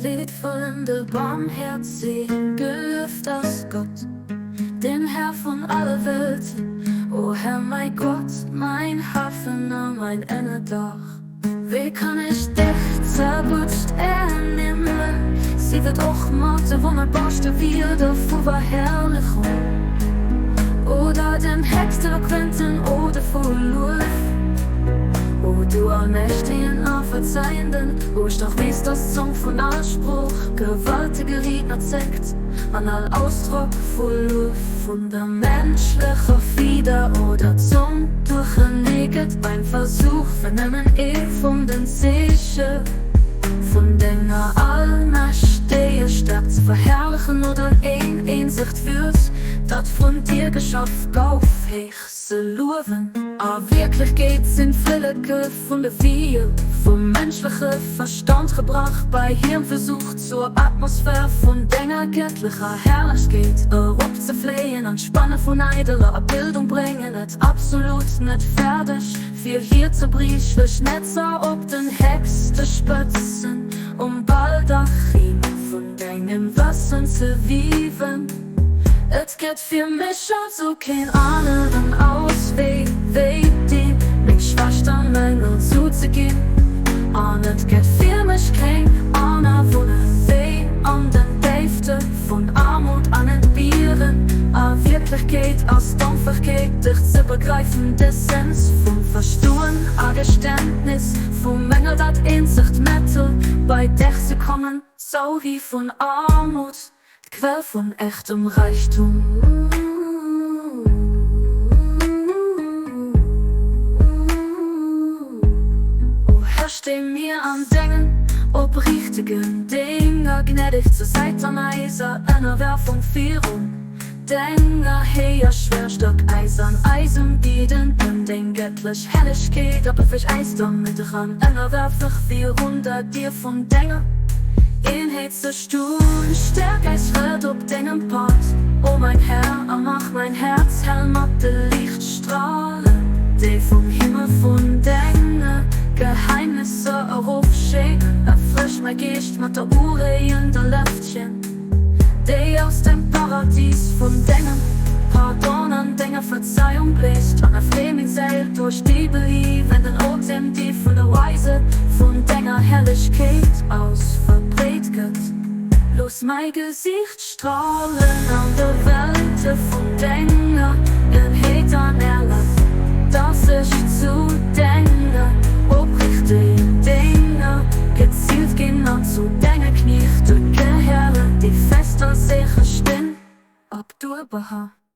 Liedvollende Barmherzig, gelüft aus Gott, den Herr von aller Welt. O Herr, mein Gott, mein Hafen, mein Innerdach. Wie kann ich dich zerrutscht ernehmen? Sie wird auch Morde, wo man Baustelle wieder vor Verherrlichung. Oder den Hexeloquenten oder vor Luf. O du allmächtigen, Verzeihenden, wo ich doch weiß, das Song von Anspruch, gewaltige Redner zeigt, an all Ausdruck voll Luft, von der menschlichen Fieder oder zum durchgeneget beim Versuch, vernehmen von den Sicher, von deiner Allmächtige stark zu verherrlichen oder Einsicht führt, dat von dir geschafft, gaufhech zu loben. Aber wirklich geht's in Füllige von der Vier, vom menschlichen Verstand gebracht, bei Hirnversuch zur Atmosphäre von deiner göttlicher Herrlichkeit. Erup zu flehen, anspannen von eideler Abbildung bringen, nicht absolut, nicht fertig, viel hier zu briech, Netzer ob den Hex zu spötzen, Baldachin von deinem Wasser zu wieben. Es geht für mich also kein anderen Ausweg, dem mich schwach Mängel zuzugehen. Und es geht für mich kein anderer Weg an den Hälfte von Armut an entbieren. Aber Wirklichkeit aus Dumpfigkeit, dich zu begreifen, der Sens vom Verstehen, a Geständnis, vom Mängel dat Einsicht Mittel, bei dich zu kommen, so wie von Armut. Quell von echtem Reichtum. O Herr, steh mir an Dingen, ob richtigen Dinger, gnädig zur Seite an Eiser, einer Werfung Vierung. Dinger, hey, Schwerstock, Eisern, Eisen bieten, und den göttlich Helligkeit, aber fisch Eis damit ran, einer Werfung 400 dir von Dinger. Inheit zur Stuhl, stärk als Red ob deinem Pott. O mein Herr, mach mein Herz hell mit de Lichtstrahlen, die vom Himmel von Dinge Geheimnisse aufschäden. Erfrisch mein Geist mit der Uhr in der Lüftchen, die aus dem Paradies von Dingen Pardon an Dinge Verzeihung bläst, an der Flaming Seil durch die beliebenden Otem, die von der Weise von Dinger Herrlichkeit aus verbreitet wird. Los mein Gesicht strahlen an der Welt von Dinger, in Hatern erlacht, dass ich zu Dinge, oprichtige Dinge, gezielt gehen und zu Dinge kniech, drücke Herren, die fester sicher stehen, ob du überhaupt.